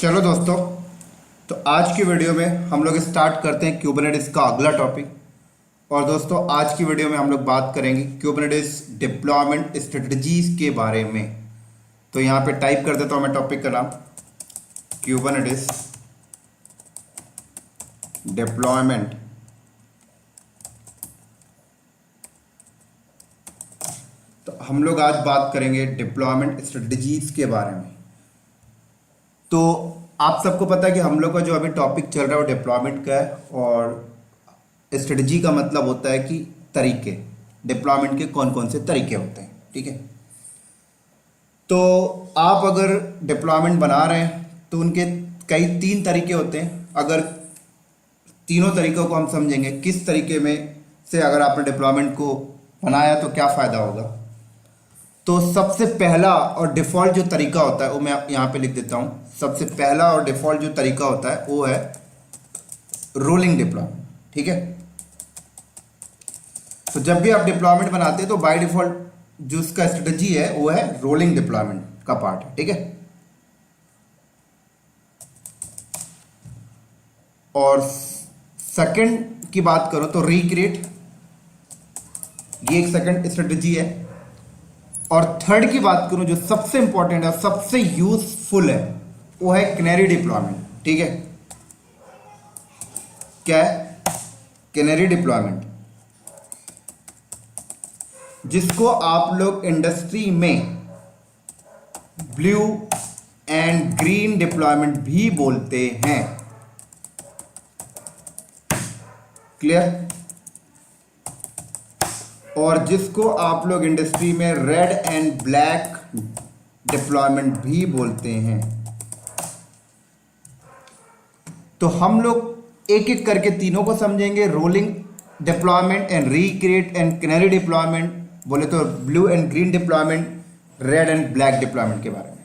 चलो दोस्तों, तो आज की वीडियो में हम लोग स्टार्ट करते हैं क्यूबरनेटिस का अगला टॉपिक। और दोस्तों, आज की वीडियो में हम लोग बात करेंगे क्यूबरनेटिस डिप्लॉयमेंट स्ट्रेटजीज के बारे में। तो यहाँ पे टाइप कर देता हूँ मैं टॉपिक का नाम, क्यूबरनेटिस डिप्लॉयमेंट। तो हम लोग आज बात करेंगे डिप्लॉयमेंट स्ट्रेटजीज के बारे में। तो आप सबको पता है कि हम लोग का जो अभी टॉपिक चल रहा है वो डिप्लॉयमेंट का है, और स्ट्रेटजी का मतलब होता है कि तरीके, डिप्लॉयमेंट के कौन कौन से तरीके होते हैं। ठीक है, तो आप अगर डिप्लॉयमेंट बना रहे हैं तो उनके कई तीन तरीके होते हैं। अगर तीनों तरीकों को हम समझेंगे, किस तरीके में से अगर आपने डिप्लॉयमेंट को बनाया तो क्या फ़ायदा होगा। तो सबसे पहला और डिफ़ॉल्ट जो तरीका होता है वो मैं यहाँ पे लिख देता हूँ। सबसे पहला और डिफ़ॉल्ट जो तरीका होता है वो है रोलिंग डिप्लॉयमेंट। ठीक है, तो जब भी आप डिप्लॉयमेंट बनाते हैं तो बाय डिफ़ॉल्ट जो उसका स्ट्रेटजी है वो है रोलिंग डिप्लॉयमेंट का पार्ट है। ठीक है, और सेकंड की बात करो तो रिक्रिएट, ये एक सेकंड स्ट्रेटजी है। और थर्ड की बात करूं जो सबसे इंपॉर्टेंट है और सबसे यूजफुल है वो है कैनरी डिप्लॉयमेंट। ठीक है, क्या है? कैनरी डिप्लॉयमेंट, जिसको आप लोग इंडस्ट्री में ब्लू एंड ग्रीन डिप्लॉयमेंट भी बोलते हैं। क्लियर? और जिसको आप लोग इंडस्ट्री में रेड एंड ब्लैक डिप्लॉयमेंट भी बोलते हैं। तो हम लोग एक एक करके तीनों को समझेंगे, rolling deployment and recreate and canary deployment, बोले तो blue and green deployment, red and black deployment के बारे में।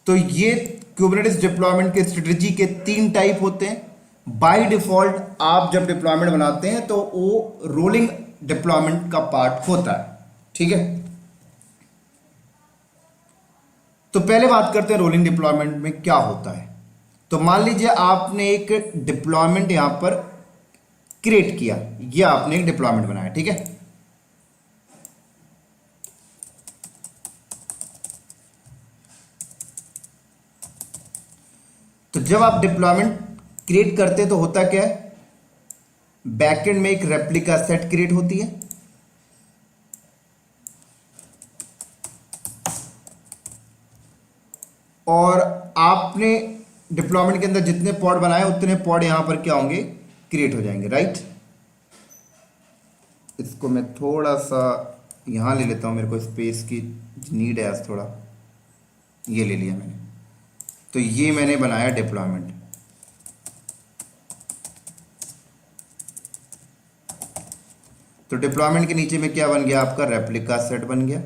तो ये क्यूबरनेटिस डिप्लॉयमेंट के स्ट्रेटजी के तीन टाइप होते हैं। बाय डिफॉल्ट आप जब डिप्लॉयमेंट बनाते हैं तो वो रोलिंग डिप्लॉयमेंट का पार्ट होता है। ठीक है, तो पहले बात करते हैं रोलिंग डिप्लॉयमेंट में क्या होता है। तो मान लीजिए आपने एक डिप्लॉयमेंट यहां पर क्रिएट किया, ये आपने एक डिप्लॉयमेंट बनाया। ठीक है, तो जब आप डिप्लॉयमेंट क्रिएट करते तो होता क्या है, बैकएंड में एक रेप्लिका सेट क्रिएट होती है। और आपने डिप्लॉयमेंट के अंदर जितने पॉड बनाए उतने पॉड यहां पर क्या होंगे, क्रिएट हो जाएंगे। राइट, इसको मैं थोड़ा सा यहां ले लेता हूं, मेरे को स्पेस की नीड है आज थोड़ा, ये ले लिया मैंने। तो ये मैंने बनाया डिप्लॉयमेंट। तो डिप्लॉयमेंट के नीचे में क्या बन गया, आपका रेप्लिका सेट बन गया।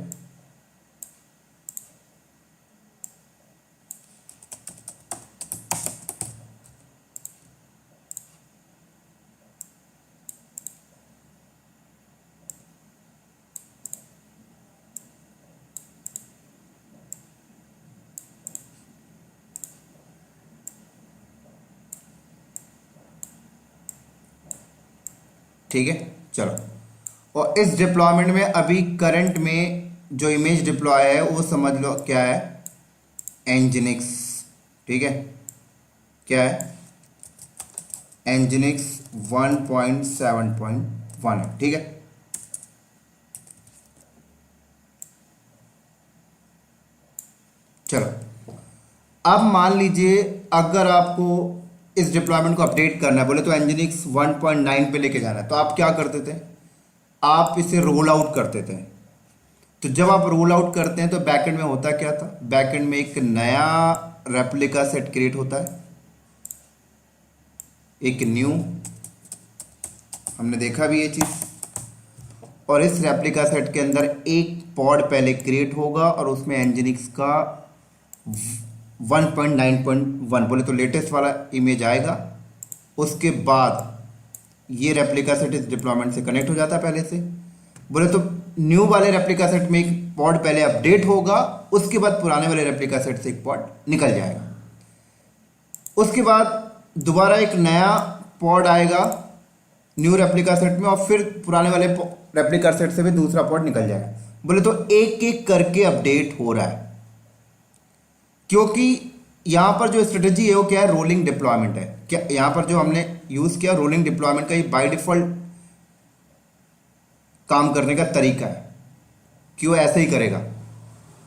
ठीक है, चलो। और इस डिप्लॉयमेंट में अभी करंट में जो इमेज डिप्लॉय है वो समझ लो क्या है, एनजिनिक्स। ठीक है, क्या है, एनजिनिक्स 1.7.1 है। ठीक है, चलो। अब मान लीजिए अगर आपको इस डिप्लॉयमेंट को अपडेट करना है, बोले तो एनजिनिक्स 1.9 पे लेके जाना है, तो आप क्या करते थे, आप इसे रोल आउट करते थे। तो जब आप रोल आउट करते हैं तो बैकएंड में होता क्या था, बैकएंड में एक नया रेप्लिका सेट क्रिएट होता है, एक न्यू, हमने देखा भी ये चीज। और इस रेप्लिका सेट के अंदर एक पॉड पहले क्रिएट होगा और उसमें एनजिनिक्स का 1.9.1 बोले तो लेटेस्ट वाला इमेज आएगा। उसके बाद ये रेप्लिका सेट इस डिप्लॉयमेंट से कनेक्ट हो जाता है पहले से, बोले तो न्यू वाले रेप्लिका सेट में एक पॉड पहले अपडेट होगा, उसके बाद पुराने वाले रेप्लिका सेट से एक पॉड निकल जाएगा। उसके बाद दोबारा एक नया पॉड आएगा न्यू रेप्लिका सेट में, और फिर पुराने वाले रेप्लिका सेट से भी दूसरा पॉड निकल जाएगा। बोले तो एक एक करके अपडेट हो रहा है, क्योंकि यहां पर जो स्ट्रेटेजी है वो क्या है, रोलिंग डिप्लॉयमेंट है। क्या यहां पर जो हमने यूज किया रोलिंग डिप्लॉयमेंट का, ये बाय डिफॉल्ट काम करने का तरीका है। क्यों ऐसे ही करेगा,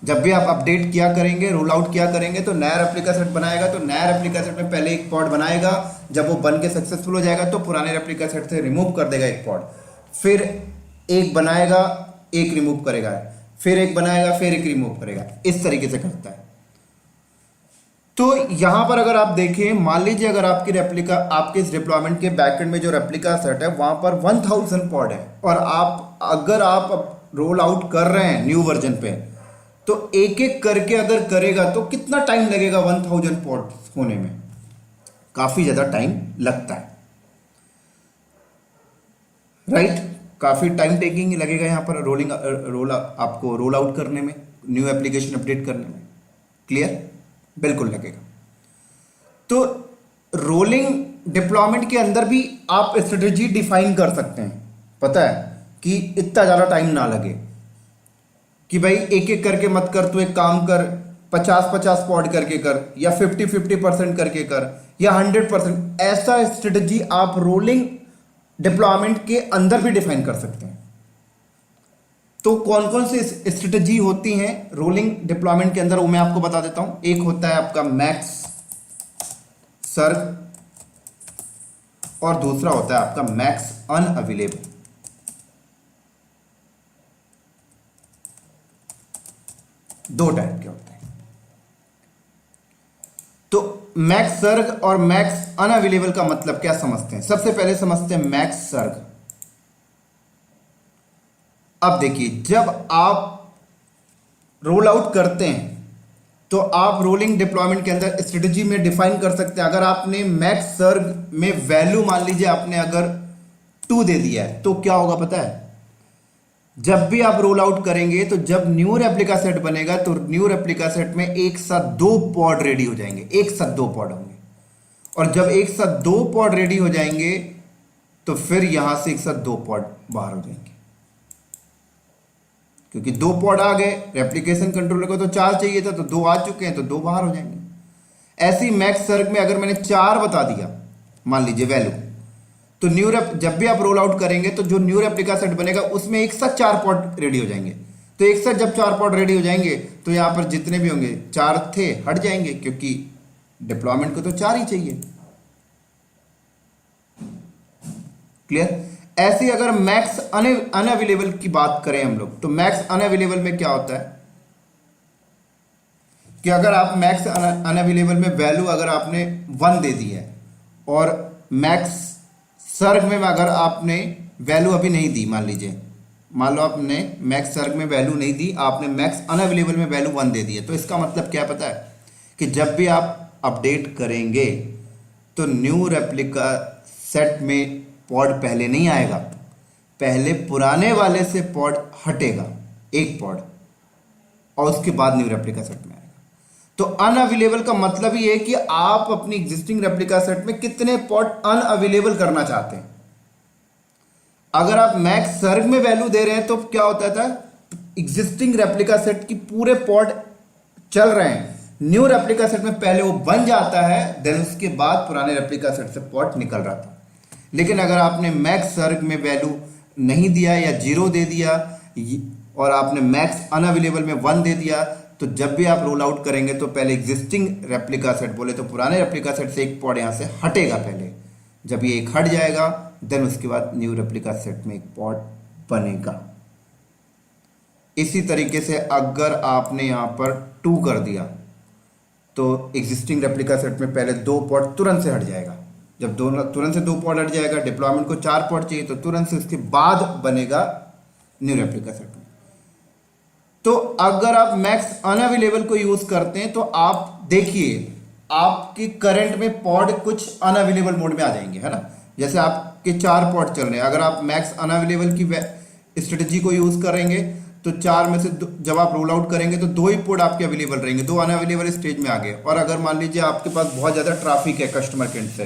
जब भी आप अपडेट किया करेंगे, रोल आउट किया करेंगे, तो नया रेप्लिका सेट बनाएगा, तो नया रेप्लिका सेट में पहले एक पॉड बनाएगा, जब वो बन के सक्सेसफुल हो जाएगा तो पुराने रेप्लिका सेट से रिमूव कर देगा एक पॉड, फिर एक बनाएगा, एक रिमूव करेगा, फिर एक बनाएगा, फिर एक रिमूव करेगा, इस तरीके से करता है। तो यहां पर अगर आप देखें, मान लीजिए अगर आपकी रेप्लिका, आपके इस डिप्लॉयमेंट के बैकएंड में जो रेप्लिका सेट है वहां पर 1000 पॉड है, और अगर आप रोल आउट कर रहे हैं न्यू वर्जन पे, तो एक एक करके अगर करेगा तो कितना टाइम लगेगा 1000 पॉड होने में? काफी ज्यादा टाइम लगता है, राइट? काफी टाइम टेकिंग ही लगेगा यहां पर आपको रोल आउट करने में, न्यू एप्लीकेशन अपडेट करने में। क्लियर? बिल्कुल लगेगा। तो रोलिंग डिप्लॉयमेंट के अंदर भी आप स्ट्रेटेजी डिफाइन कर सकते हैं, पता है, कि इतना ज्यादा टाइम ना लगे, कि भाई एक एक करके मत कर, तू एक काम कर, 50-50 पॉड करके कर, या 50-50% करके कर, या 100%। ऐसा स्ट्रेटेजी आप रोलिंग डिप्लॉयमेंट के अंदर भी डिफाइन कर सकते हैं। तो कौन कौन सी स्ट्रेटेजी होती हैं रोलिंग डिप्लॉयमेंट के अंदर, वो मैं आपको बता देता हूं। एक होता है आपका मैक्स सर्ग, और दूसरा होता है आपका मैक्स अनअवेलेबल। दो टाइप के होते हैं। तो मैक्स सर्ग और मैक्स अनअवेलेबल का मतलब क्या समझते हैं? सबसे पहले समझते हैं मैक्स सर्ग। अब देखिए, जब आप रोल आउट करते हैं तो आप रोलिंग डिप्लॉयमेंट के अंदर स्ट्रेटेजी में डिफाइन कर सकते हैं। अगर आपने मैक्स सर्ग में वैल्यू मान लीजिए आपने अगर 2 दे दिया है, तो क्या होगा पता है? जब भी आप रोल आउट करेंगे, तो जब न्यू रेप्लिका सेट बनेगा, तो न्यू रेप्लिका सेट में एक साथ 2 पॉड रेडी हो जाएंगे, एक साथ 2 पॉड होंगे। और जब एक साथ 2 पॉड रेडी हो जाएंगे, तो फिर यहां से एक साथ 2 पॉड बाहर हो जाएंगे, क्योंकि 2 पॉड आ गए। रेप्लिकेशन कंट्रोलर को तो 4 चाहिए था, तो 2 आ चुके हैं, तो 2 बाहर हो जाएंगे। ऐसी मैक्स सर्ग में अगर मैंने 4 बता दिया मान लीजिए वैल्यू, तो जब भी आप रोल आउट करेंगे, तो जो न्यू रेप्लिका सेट बनेगा उसमें एक साथ 4 पॉड रेडी हो जाएंगे। तो एक साथ जब 4 पॉड रेडी हो जाएंगे, तो यहां पर जितने भी होंगे 4 थे हट जाएंगे, क्योंकि डिप्लॉयमेंट को तो 4 ही चाहिए। क्लियर? ऐसी अगर मैक्स अनअवेलेबल की बात करें हम लोग, तो मैक्स अनअवेलेबल में क्या होता है कि अगर आप मैक्स अनअवेलेबल में वैल्यू अगर आपने 1 दे दी है, और मैक्स सर्ग में अगर आपने वैल्यू अभी नहीं दी, मान लो आपने मैक्स सर्ग में वैल्यू नहीं दी, आपने मैक्स अनअवेलेबल में वैल्यू 1 दे दी है, तो इसका मतलब क्या पता है कि जब भी आप अपडेट करेंगे, तो न्यू रेप्लिका सेट में पॉड पहले नहीं आएगा, पहले पुराने वाले से पॉड हटेगा, एक पॉड, और उसके बाद न्यू रेप्लिका सेट में आएगा। तो अनअवेलेबल का मतलब ही है कि आप अपनी एग्जिस्टिंग रेप्लिका सेट में कितने पॉड अनअवेलेबल करना चाहते हैं। अगर आप मैक्स सर्ग में वैल्यू दे रहे हैं, तो क्या होता था, एग्जिस्टिंग रेप्लिका सेट की पूरे पॉड चल रहे हैं, न्यू रेप्लिका सेट में पहले वो बन जाता है, देन उसके बाद पुराने रेप्लिका सेट से पॉड निकल रहा था। लेकिन अगर आपने मैक्स सर्ग में वैल्यू नहीं दिया या 0 दे दिया, और आपने मैक्स अनअवेलेबल में 1 दे दिया, तो जब भी आप रोल आउट करेंगे, तो पहले एग्जिस्टिंग रेप्लिका सेट, बोले तो पुराने रेप्लिका सेट से एक पॉड यहां से हटेगा पहले। जब ये एक हट जाएगा, देन उसके बाद न्यू रेप्लिका सेट में एक पॉड बनेगा। इसी तरीके से अगर आपने यहां पर 2 कर दिया, तो एग्जिस्टिंग रेप्लिका सेट में पहले 2 पॉड तुरंत से हट जाएगा। जब तुरंत से 2 पॉड हट जाएगा, डिप्लॉयमेंट को 4 पॉड चाहिए, तो तुरंत से उसके बाद बनेगा न्यू रेप्लिका सेट में। तो अगर आप मैक्स अनअवेलेबल को यूज करते हैं, तो आप देखिए आपके करंट में पॉड कुछ अनअवेलेबल मोड में आ जाएंगे, है ना। जैसे आपके 4 पॉड चल रहे हैं, अगर आप मैक्स अनअवेलेबल की स्ट्रेटजी को यूज करेंगे तो चार में से जब आप रोल आउट करेंगे तो दो ही पोर्ट आपके अवेलेबल रहेंगे, दो अनअवेलेबल स्टेज में आ गए। और अगर मान लीजिए आपके पास बहुत ज़्यादा ट्रैफिक है कस्टमर के एंड से,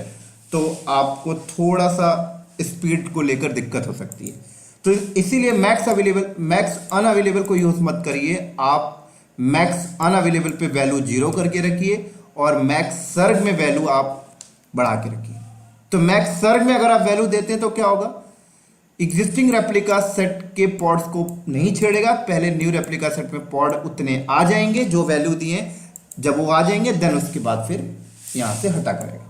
तो आपको थोड़ा सा स्पीड को लेकर दिक्कत हो सकती है। तो इसीलिए मैक्स अनअवेलेबल को यूज मत करिए, आप मैक्स अनअवेलेबल पे वैल्यू 0 करके रखिए और मैक्स सर्ग में वैल्यू आप बढ़ा के रखिए। तो मैक्स सर्ग में अगर आप वैल्यू देते हैं तो क्या होगा, एग्जिस्टिंग रेप्लिका सेट के पॉड्स को नहीं छेड़ेगा, पहले न्यू रेप्लिका सेट में पॉड उतने आ जाएंगे जो वैल्यू दिए, जब वो आ जाएंगे देन उसके बाद फिर यहां से हटा करेगा।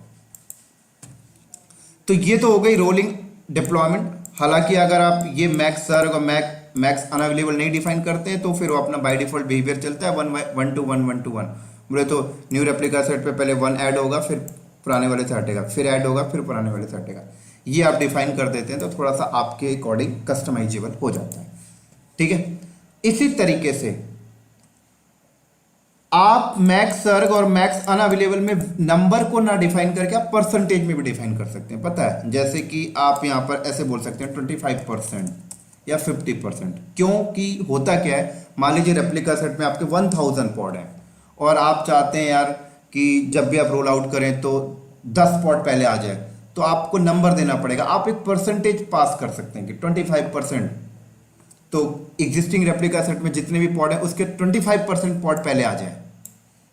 तो ये तो हो गई रोलिंग डिप्लॉयमेंट। हालांकि अगर आप ये मैक्स सर्ग और मैक्स अनअवेलेबल नहीं डिफाइन करते हैं तो फिर वो अपना बाय डिफॉल्ट बिहेवियर चलता है 1 to 1 बोले तो न्यू रेप्लिका सेट पे पहले 1 ऐड होगा, फिर पुराने वाले से हटेगा, फिर ऐड होगा, फिर पुराने वाले से हटेगा। ये आप डिफाइन कर देते हैं तो थोड़ा सा आपके अकॉर्डिंग कस्टमाइजेबल हो जाता है। ठीक है, इसी तरीके से आप मैक्स सर्ग और मैक्स अनअवेलेबल में नंबर को ना डिफाइन करके आप परसेंटेज में भी डिफाइन कर सकते हैं। पता है, जैसे कि आप यहां पर ऐसे बोल सकते हैं 25% या 50%। क्योंकि होता क्या है, मान लीजिए रेप्लिका सेट में आपके 1000 पॉड हैं और आप चाहते हैं यार कि जब भी आप रोल आउट करें तो 10 पॉड पहले आ जाए, तो आपको नंबर देना पड़ेगा। आप एक परसेंटेज पास कर सकते हैं कि 25%, तो एग्जिस्टिंग रेप्लिका सेट में जितने भी पॉड है उसके 25% पॉड पहले आ जाए,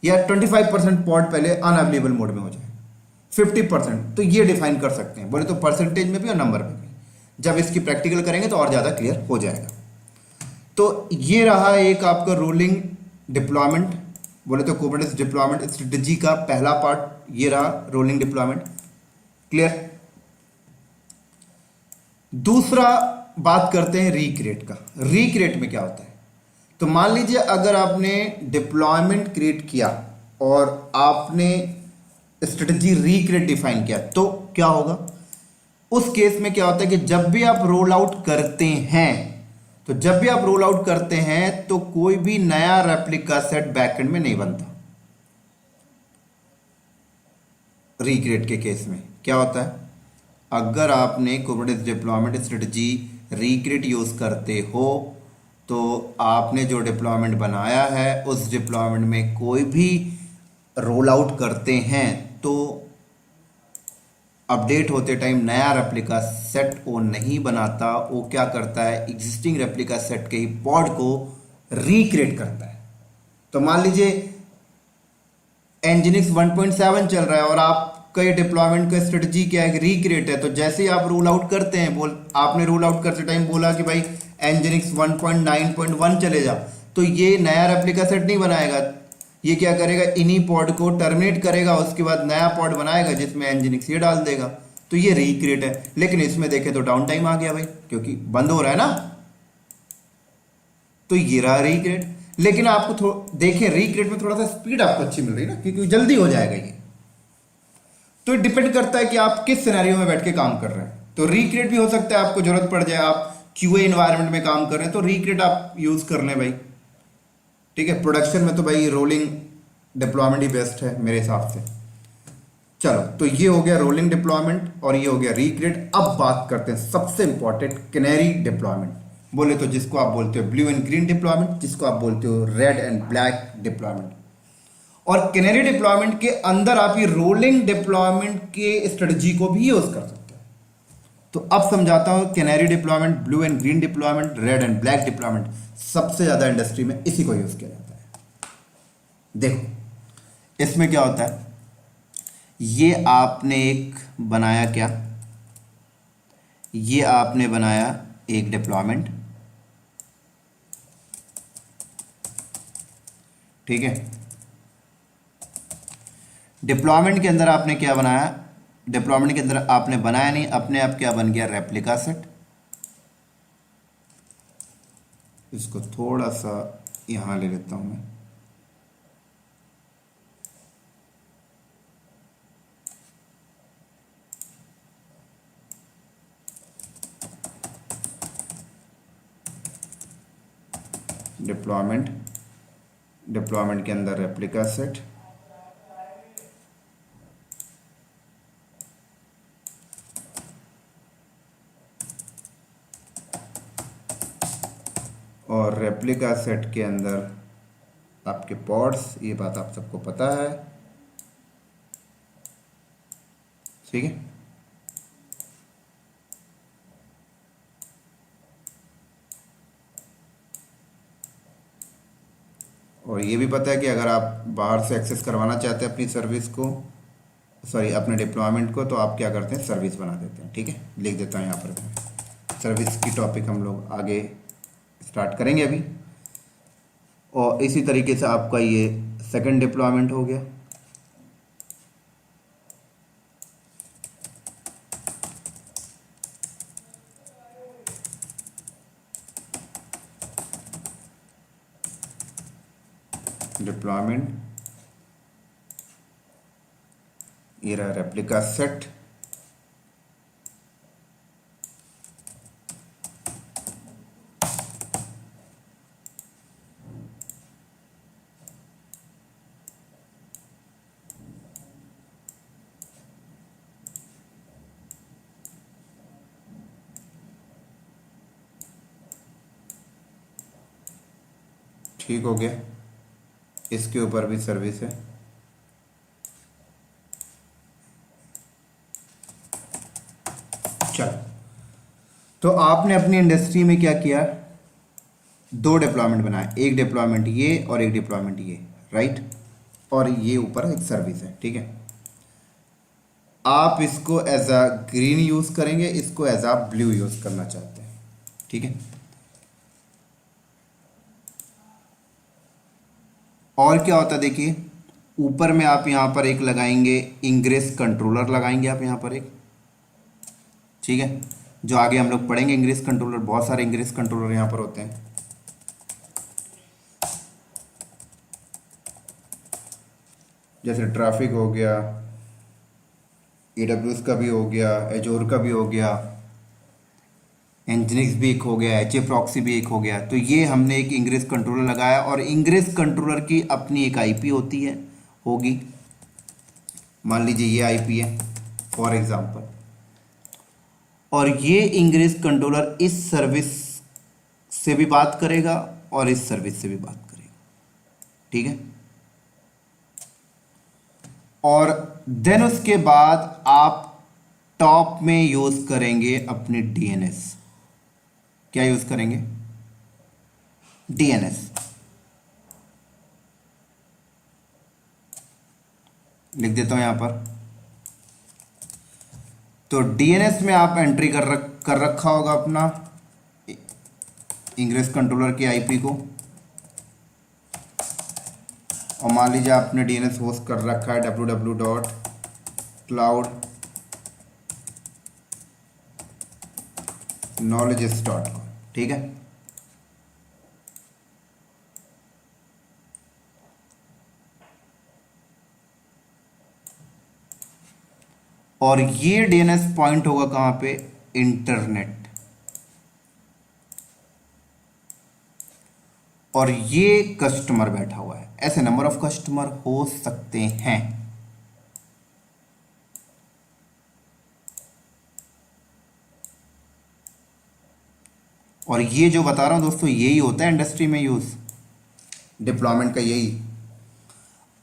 या 25% पॉड पहले अनअवेलेबल मोड में हो जाए, 50%। तो ये डिफाइन कर सकते हैं, बोले तो परसेंटेज में भी और नंबर में भी। जब इसकी प्रैक्टिकल करेंगे तो और ज़्यादा क्लियर हो जाएगा। तो ये रहा एक आपका रोलिंग डिप्लॉयमेंट, बोले तो कुबरनेटिस डिप्लॉयमेंट स्ट्रेटजी का पहला पार्ट ये रहा, रोलिंग डिप्लॉयमेंट। क्लियर। दूसरा बात करते हैं रिक्रिएट का। रिक्रिएट में क्या होता है, तो मान लीजिए अगर आपने डिप्लॉयमेंट क्रिएट किया और आपने स्ट्रेटजी रिक्रिएट डिफाइन किया तो क्या होगा। उस केस में क्या होता है कि जब भी आप रोल आउट करते हैं, तो जब भी आप रोल आउट करते हैं तो कोई भी नया रेप्लिका सेट बैकएंड में नहीं बनता। रिक्रिएट के केस में क्या होता है, अगर आपने Kubernetes deployment strategy recreate use करते हो तो आपने जो डिप्लॉयमेंट बनाया है उस डिप्लॉयमेंट में कोई भी रोल आउट करते हैं तो अपडेट होते टाइम नया रेप्लिका सेट वो नहीं बनाता, वो क्या करता है एग्जिस्टिंग रेप्लिका सेट के ही पॉड को रिक्रिएट करता है। तो मान लीजिए एनजीनिक्स 1.7 चल रहा है और आपका ये डिप्लॉयमेंट का स्ट्रेटजी क्या है, रिक्रिएट है। तो जैसे ही आप रोल आउट करते हैं, आपने रोल आउट करते टाइम बोला कि भाई एनजीनिक्स 1.9.1 चले जा, तो ये नया रेप्लिका सेट नहीं बनाएगा, ये क्या करेगा, इन्हीं पॉड को टर्मिनेट करेगा, उसके बाद नया पॉड बनाएगा जिसमें एनजीनिक्स ये डाल देगा। तो ये रिक्रिएट है। लेकिन इसमें देखें तो डाउन टाइम आ गया भाई, क्योंकि बंद हो रहा है ना, तो ये रहा रिक्रिएट। लेकिन आपको देखिए रिक्रिएट में थोड़ा सा स्पीड आपको अच्छी मिल रही है ना, क्योंकि जल्दी हो जाएगा ये। तो डिपेंड करता है कि आप किस सिनेरियो में बैठ के काम कर रहे हैं। तो रिक्रिएट भी हो सकता है आपको जरूरत पड़ जाए, आप क्यूए इन्वायरमेंट में काम कर रहे हैं तो रिक्रिएट आप यूज कर लें भाई। ठीक है, प्रोडक्शन में तो भाई रोलिंग डिप्लॉयमेंट ही बेस्ट है मेरे हिसाब से। चलो, तो ये हो गया रोलिंग डिप्लॉयमेंट और ये हो गया रिक्रिएट। अब बात करते हैं सबसे इंपॉर्टेंट कैनरी डिप्लॉयमेंट, बोले तो जिसको आप बोलते हो ब्लू एंड ग्रीन डिप्लॉयमेंट, जिसको आप बोलते हो रेड एंड ब्लैक डिप्लॉयमेंट। और कैनरी डिप्लॉयमेंट के अंदर आप ये रोलिंग डिप्लॉयमेंट के स्ट्रेटजी को भी यूज कर सकते हैं। तो अब समझाता हूं canary deployment, blue and green deployment, red and black deployment. सबसे ज्यादा इंडस्ट्री में इसी को यूज किया जाता है। देखो इसमें क्या होता है, ये आपने एक बनाया क्या, ये आपने बनाया एक डिप्लॉयमेंट, ठीक है। डिप्लॉयमेंट के अंदर आपने क्या बनाया, डिप्लॉयमेंट के अंदर आपने बनाया नहीं, अपने आप क्या बन गया, रेप्लिका सेट। इसको थोड़ा सा यहां ले लेता हूं मैं, डिप्लॉयमेंट, डिप्लॉयमेंट के अंदर रेप्लिका सेट, और रेप्लिका सेट के अंदर आपके पॉड्स, ये बात आप सबको पता है, ठीक है। और ये भी पता है कि अगर आप बाहर से एक्सेस करवाना चाहते हैं अपनी सर्विस को, सॉरी अपने डिप्लॉयमेंट को, तो आप क्या करते हैं, सर्विस बना देते हैं, ठीक है। लिख देता हूँ यहाँ पर मैं, सर्विस की टॉपिक हम लोग आगे स्टार्ट करेंगे अभी। और इसी तरीके से आपका ये सेकंड डिप्लॉयमेंट हो गया। डिप्लॉयमेंट, ये रहा रेप्लिका सेट, ठीक हो गया। इसके ऊपर भी सर्विस है। चलो, तो आपने अपनी इंडस्ट्री में क्या किया, दो डिप्लॉयमेंट बनाए, एक डिप्लॉयमेंट ये और एक डिप्लॉयमेंट ये, राइट। और ये ऊपर एक सर्विस है, ठीक है। आप इसको एज अ ग्रीन यूज करेंगे, इसको एज अ ब्लू यूज करना चाहते हैं, ठीक है। और क्या होता है देखिए, ऊपर में आप यहाँ पर एक लगाएंगे इंग्रेस कंट्रोलर, लगाएंगे आप यहाँ पर एक, ठीक है। जो आगे हम लोग पढ़ेंगे इंग्रेस कंट्रोलर, बहुत सारे इंग्रेस कंट्रोलर यहाँ पर होते हैं। जैसे ट्रैफिक हो गया, AWS का भी हो गया, एजोर का भी हो गया, एनजिनिक्स भी एक हो गया, HA प्रॉक्सी भी एक हो गया। तो ये हमने एक इंग्रेस कंट्रोलर लगाया, और इंग्रेस कंट्रोलर की अपनी एक IP होती है, होगी। मान लीजिए ये IP है फॉर एग्जांपल, और ये इंग्रेस कंट्रोलर इस सर्विस से भी बात करेगा और इस सर्विस से भी बात करेगा, ठीक है। और देन उसके बाद आप टॉप में यूज करेंगे अपने DNS। क्या यूज करेंगे, DNS। लिख देता हूं यहां पर। तो DNS में आप एंट्री कर रखा होगा अपना इंग्रेस कंट्रोलर की IP को, और मान लीजिए आपने DNS होस्ट कर रखा है www.cloudknowledges.com, ठीक है। और ये DNS पॉइंट होगा कहां पे, इंटरनेट। और ये कस्टमर बैठा हुआ है, ऐसे नंबर ऑफ कस्टमर हो सकते हैं। और ये जो बता रहा हूं दोस्तों, यही होता है इंडस्ट्री में यूज डिप्लॉयमेंट का, यही।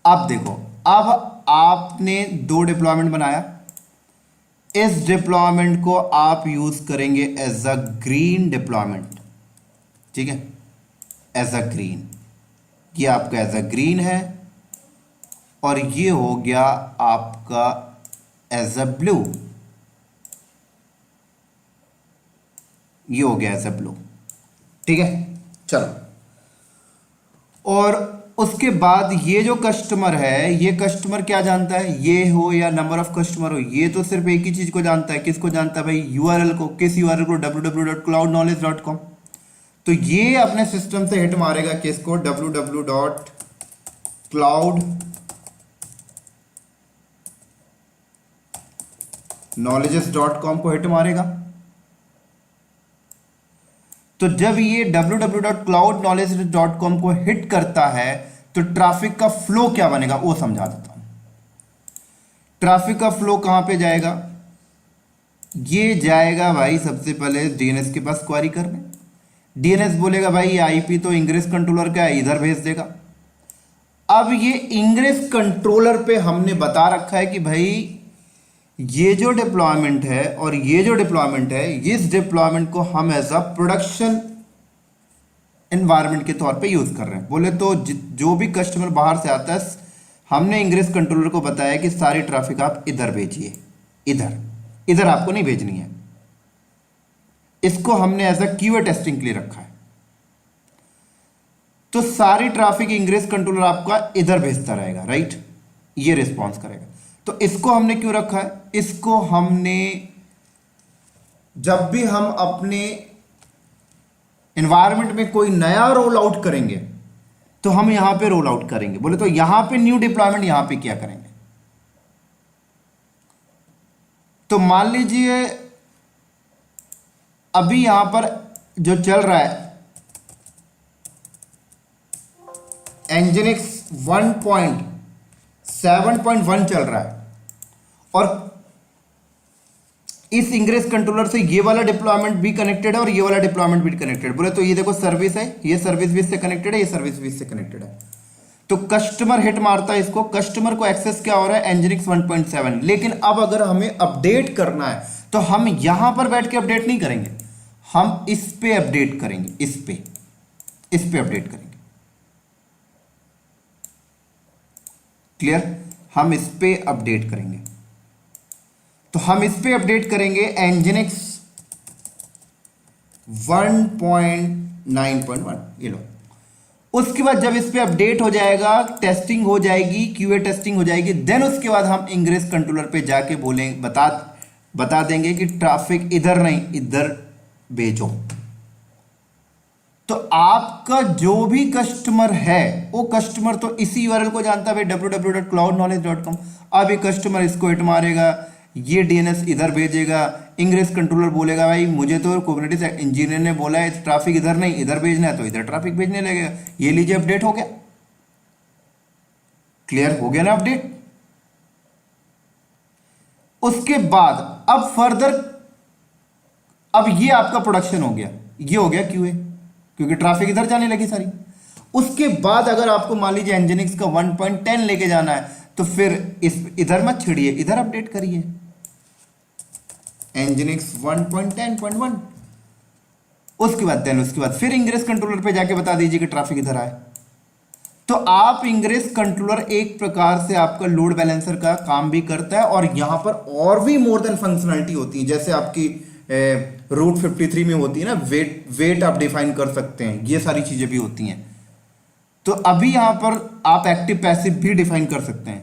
अब देखो, अब आपने दो डिप्लॉयमेंट बनाया, इस डिप्लॉयमेंट को आप यूज करेंगे एज अ ग्रीन डिप्लॉयमेंट, ठीक है, एज अ ग्रीन। ये आपका एज अ ग्रीन है, और ये हो गया आपका एज अ ब्लू, ये हो गया एज अ ब्लू, ठीक है। चलो, और उसके बाद ये जो कस्टमर है, ये कस्टमर क्या जानता है, ये हो या नंबर ऑफ कस्टमर हो, ये तो सिर्फ एक ही चीज को जानता है। किसको जानता है भाई, URL को। किस URL को, www.cloudknowledge.com। तो ये अपने सिस्टम से हिट मारेगा किसको, www.cloudknowledges.com को हिट मारेगा। तो जब ये www.cloudknowledge.com को हिट करता है, तो ट्रैफिक का फ्लो क्या बनेगा वो समझा देता हूं। ट्रैफिक का फ्लो कहां पे जाएगा, ये जाएगा भाई सबसे पहले DNS के पास क्वेरी करने, डीएनएस बोलेगा भाई आईपी तो इंग्रेस कंट्रोलर का है, इधर भेज देगा। अब ये इंग्रेस कंट्रोलर पे हमने बता रखा है कि भाई ये जो डिप्लॉयमेंट है और ये जो डिप्लॉयमेंट है, इस डिप्लॉयमेंट को हम एज अ प्रोडक्शन एनवायरनमेंट के तौर पे यूज कर रहे हैं। बोले तो जो भी कस्टमर बाहर से आता है, हमने इंग्रेस कंट्रोलर को बताया कि सारी ट्रैफिक आप इधर भेजिए, इधर इधर आपको नहीं भेजनी है। इसको हमने एज अ कीवर्ड टेस्टिंग के लिए रखा है। तो सारी ट्रैफिक इंग्रेस कंट्रोलर आपका इधर भेजता रहेगा, राइट, ये रिस्पॉन्स करेगा। तो इसको हमने क्यों रखा है? इसको हमने जब भी हम अपने एनवायरनमेंट में कोई नया रोल आउट करेंगे तो हम यहां पे रोल आउट करेंगे। बोले तो यहां पे न्यू डिप्लॉयमेंट यहां पे क्या करेंगे? तो मान लीजिए अभी यहां पर जो चल रहा है एनजिनिक्स 1.7.1 चल रहा है और इस इंग्रेस कंट्रोलर से ये वाला डिप्लॉयमेंट भी कनेक्टेड है और ये वाला डिप्लॉयमेंट भी कनेक्टेड। बोले तो ये देखो सर्विस है, ये सर्विस भी इससे कनेक्टेड है, ये सर्विस भी इससे कनेक्टेड है। तो कस्टमर हिट मारता है इसको, कस्टमर को एक्सेस क्या हो रहा है? एनजिनिक्स 1.7। लेकिन अब अगर हमें अपडेट करना है तो हम यहां पर बैठ के अपडेट नहीं करेंगे, हम इस पे अपडेट करेंगे, इस पे अपडेट करेंगे। क्लियर? हम इस पे अपडेट करेंगे। तो हम इस पे अपडेट करेंगे एनजिनिक्स 1.9.1, ये लो। उसके बाद जब इस पे अपडेट हो जाएगा, टेस्टिंग हो जाएगी, क्यूए टेस्टिंग हो जाएगी, देन उसके बाद हम इंग्रेस कंट्रोलर पे जाके बोलेंगे, बता देंगे कि ट्रैफिक इधर नहीं इधर भेजो। तो आपका जो भी कस्टमर है वो कस्टमर तो इसी यूआरएल को जानता है भाई, www.cloudknowledge.com। अब ये कस्टमर इसको हिट मारेगा, ये डीएनएस इधर भेजेगा, इंग्रेस कंट्रोलर बोलेगा भाई मुझे तो कुबरनेटिस इंजीनियर ने बोला है ट्रैफिक इधर नहीं इधर भेजना है, तो इधर ट्रैफिक भेजने लगेगा। ये लीजिए अपडेट हो गया। क्लियर हो गया ना अपडेट? उसके बाद अब फर्दर, अब ये आपका प्रोडक्शन हो गया, ये हो गया क्यूए, क्योंकि ट्रैफिक इधर जाने लगी सारी। उसके बाद अगर आपको मान लीजिए एनजिनिक्स का 1.10 लेके जाना है तो फिर इस इधर मत छिड़िए, इधर अपडेट करिए एनजिनिक्स 1.10.1। उसके बाद फिर इंग्रेस कंट्रोलर पे जाके बता दीजिए कि ट्रैफिक इधर आए। तो आप इंग्रेस कंट्रोलर एक प्रकार से आपका लोड बैलेंसर का काम भी करता है और यहां पर और भी मोर देन फंक्शनलिटी होती है, जैसे आपकी रूट 53 में होती है ना, वेट आप डिफाइन कर सकते हैं, ये सारी चीजें भी होती हैं। तो अभी यहां पर आप एक्टिव पैसिव भी डिफाइन कर सकते हैं।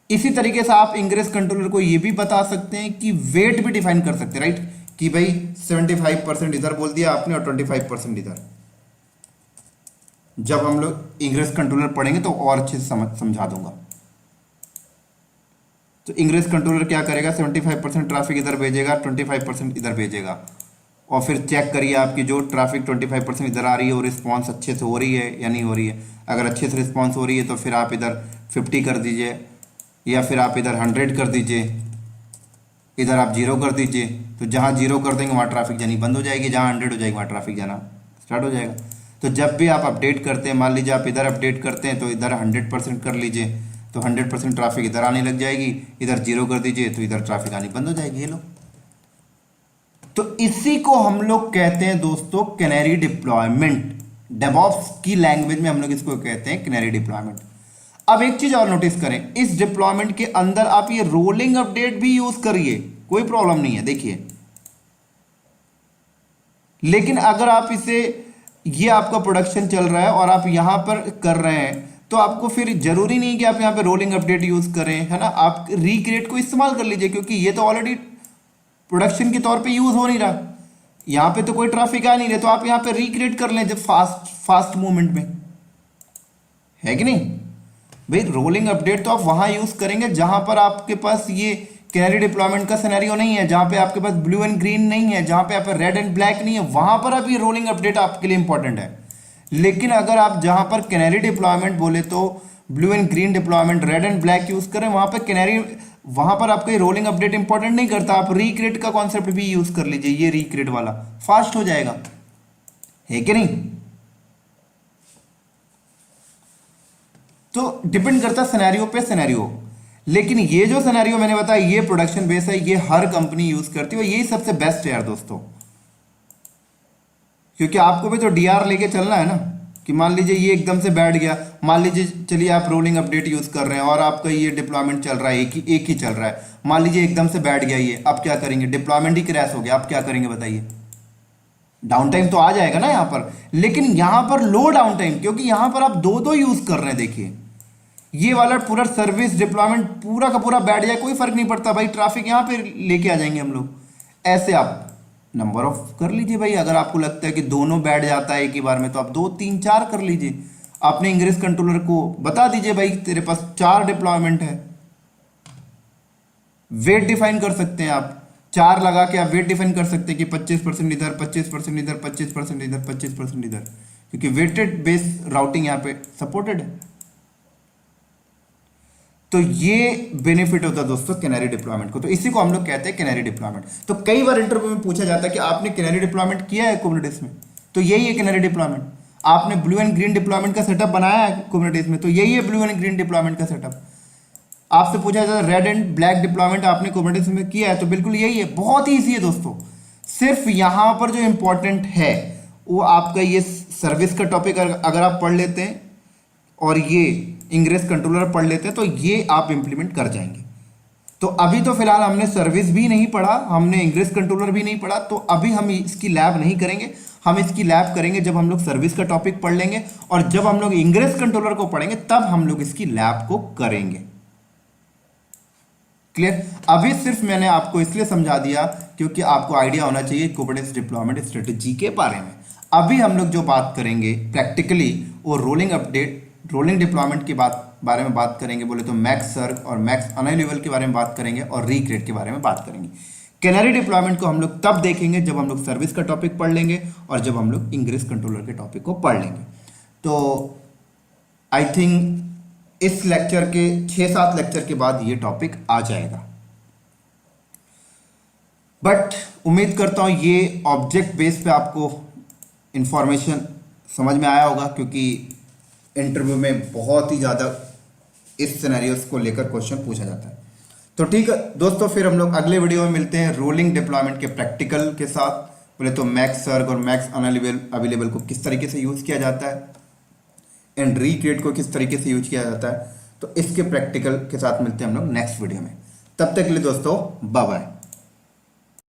इसी तरीके से आप इंग्रेस कंट्रोलर को यह भी बता सकते हैं कि वेट भी डिफाइन कर सकते हैं, राइट, कि भाई 75% इधर बोल दिया आपने और 25% इधर। जब हम लोग इंग्रेस कंट्रोलर पढ़ेंगे तो और अच्छे से समझा दूंगा। तो इंग्रेस कंट्रोलर क्या करेगा? 75% ट्रैफिक इधर भेजेगा, 25% इधर भेजेगा, और फिर चेक करिए आपकी जो ट्रैफिक 25% इधर आ रही है और रिस्पॉन्स अच्छे से हो रही है या नहीं हो रही है। अगर अच्छे से रिस्पॉन्स हो रही है तो फिर आप इधर 50 कर दीजिए, या फिर आप इधर 100 कर दीजिए, इधर आप 0 कर दीजिए। तो जहाँ 0 कर देंगे वहाँ ट्रैफिक जानी बंद हो जाएगी, जहाँ 100 हो जाएगी वहाँ ट्रैफिक जाना स्टार्ट हो जाएगा। तो जब भी आप अपडेट करते हैं, मान लीजिए आप इधर अपडेट करते हैं तो इधर 100% कर लीजिए, तो 100% ट्रैफिक इधर आने लग जाएगी। इधर 0 कर दीजिए तो इधर ट्रैफिक आनी बंद हो जाएगी। ये लो, तो इसी को हम लोग कहते हैं दोस्तों कैनरी डिप्लॉयमेंट। डेवऑप्स की लैंग्वेज में हम लोग इसको कहते हैं कैनरी डिप्लॉयमेंट। अब एक चीज और नोटिस करें, इस डिप्लॉयमेंट के अंदर आप ये रोलिंग अपडेट भी यूज करिए, कोई प्रॉब्लम नहीं है, देखिए। लेकिन अगर आप इसे, ये आपका प्रोडक्शन चल रहा है और आप यहां पर कर रहे हैं, तो आपको फिर जरूरी नहीं कि आप यहां पे रोलिंग अपडेट यूज करें, है ना। आप रिक्रिएट को इस्तेमाल कर लीजिए, क्योंकि ये तो ऑलरेडी प्रोडक्शन के तौर पे यूज हो नहीं रहा, यहां पे तो कोई ट्रैफिक आ नहीं रहा। तो आप यहां पे रिक्रिएट कर लें जब फास्ट मूवमेंट में, है कि नहीं भाई। रोलिंग अपडेट तो आप वहां यूज करेंगे जहां पर आपके पास ये कैनरी डिप्लॉयमेंट का सिनेरियो नहीं है, जहां पे आपके पास ब्लू एंड ग्रीन नहीं है, जहां पे आप रेड एंड ब्लैक नहीं है, वहां पर अब ये रोलिंग अपडेट आपके लिए इंपॉर्टेंट है। लेकिन अगर आप जहां पर कैनरी डिप्लॉयमेंट बोले तो blue and green deployment, red and black use करें, वहां पर कैनरी, वहां पर आपका रोलिंग अपडेट इंपॉर्टेंट नहीं करता, आप रिक्रिएट का कॉन्सेप्ट भी यूज कर लीजिए, ये रिक्रिएट वाला फास्ट हो जाएगा, है कि नहीं। तो डिपेंड करता सिनेरियो पे सिनेरियो, लेकिन ये जो सिनेरियो मैंने बताया ये प्रोडक्शन बेस है, ये हर कंपनी यूज करती है, यही सबसे बेस्ट है यार दोस्तों, क्योंकि आपको भी तो डीआर लेके चलना है ना, कि मान लीजिए ये एकदम से बैठ गया, मान लीजिए चलिए आप रोलिंग अपडेट यूज कर रहे हैं और आपका ये डिप्लॉयमेंट चल रहा है, एक ही चल रहा है, मान लीजिए एकदम से बैठ गया ये, अब क्या करेंगे, डिप्लॉयमेंट ही क्रैश हो गया, अब क्या करेंगे बताइए, डाउन टाइम तो आ जाएगा ना यहाँ पर, लेकिन यहाँ पर लो डाउन टाइम, क्योंकि यहाँ पर आप दो दो यूज कर रहे हैं। देखिए ये वाला पूरा सर्विस डिप्लॉयमेंट पूरा का पूरा बैठ जाए, कोई फर्क नहीं पड़ता भाई, ट्रैफिक यहाँ पे लेके आ जाएंगे हम लोग, ऐसे आप नंबर ऑफ कर लीजिए भाई, अगर आपको लगता है कि दोनों बैठ जाता है एक ही बार में तो आप 2 3 4 कर लीजिए, आपने इंग्रेस कंट्रोलर को बता दीजिए भाई तेरे पास 4 डिप्लॉयमेंट है, वेट डिफाइन कर सकते हैं आप, 4 लगा के आप वेट डिफाइन कर सकते हैं कि 25% इधर, 25% इधर, 25% इधर, 25% इधर, क्योंकि वेटेड बेस राउटिंग यहाँ पे सपोर्टेड है। तो ये बेनिफिट होता है दोस्तों कैनरी डिप्लॉयमेंट को, तो इसी को हम लोग कहते हैं कैनरी डिप्लॉयमेंट। तो कई बार इंटरव्यू में पूछा जाता है कि आपने कैनरी डिप्लॉयमेंट किया है कुबरनेटिस में, तो यही है कैनरी डिप्लॉयमेंट। आपने ब्लू एंड ग्रीन डिप्लॉयमेंट का सेटअप बनाया है कुबरनेटिस में, तो यही है ब्लू एंड ग्रीन डिप्लॉयमेंट का सेटअप। आपसे पूछा जाता है रेड एंड ब्लैक डिप्लॉयमेंट आपने कुबरनेटिस में किया है, तो बिल्कुल यही है, बहुत ही ईजी है दोस्तों। सिर्फ यहां पर जो इंपॉर्टेंट है वो आपका ये सर्विस का टॉपिक अगर आप पढ़ लेते हैं और ये इंग्रेस कंट्रोलर पढ़ लेते हैं तो ये आप इंप्लीमेंट कर जाएंगे। तो अभी तो फिलहाल हमने सर्विस भी नहीं पढ़ा, हमने इंग्रेस कंट्रोलर भी नहीं पढ़ा, तो अभी हम इसकी लैब नहीं करेंगे, हम इसकी लैब करेंगे जब हम लोग सर्विस का टॉपिक पढ़ लेंगे, और जब हम लोग इंग्रेस कंट्रोलर को पढ़ेंगे तब हम लोग इसकी लैब को करेंगे। क्लियर? अभी सिर्फ मैंने आपको इसलिए समझा दिया क्योंकि आपको आइडिया होना चाहिए कुबरनेटिस डिप्लॉयमेंट स्ट्रेटेजी के बारे में। अभी हम लोग जो बात करेंगे प्रैक्टिकली वो रोलिंग अपडेट, रोलिंग डिप्लॉयमेंट के बारे में बात करेंगे, बोले तो मैक्स सर्व और मैक्स अनअवेलेबल के बारे में बात करेंगे और रिक्रिएट के बारे में बात करेंगे। कैनरी डिप्लॉयमेंट को हम लोग तब देखेंगे जब हम लोग सर्विस का टॉपिक पढ़ लेंगे और जब हम लोग इंग्रेस कंट्रोलर के टॉपिक को पढ़ लेंगे। तो आई थिंक इस लेक्चर के 6-7 लेक्चर के बाद ये टॉपिक आ जाएगा, बट उम्मीद करता हूं ये ऑब्जेक्ट बेस पे आपको इंफॉर्मेशन समझ में आया होगा, क्योंकि इंटरव्यू में बहुत ही ज़्यादा इस सिनेरियोस को लेकर क्वेश्चन पूछा जाता है। तो ठीक है दोस्तों, फिर हम लोग अगले वीडियो में मिलते हैं रोलिंग डिप्लॉयमेंट के प्रैक्टिकल के साथ। बोले तो मैक्स सर्व और मैक्स अनअवेलेबल को किस तरीके से यूज़ किया जाता है एंड रिक्रिएट को किस तरीके से यूज किया जाता है, तो इसके प्रैक्टिकल के साथ मिलते हैं हम लोग नेक्स्ट वीडियो में। तब तक के लिए दोस्तों बाय बाय।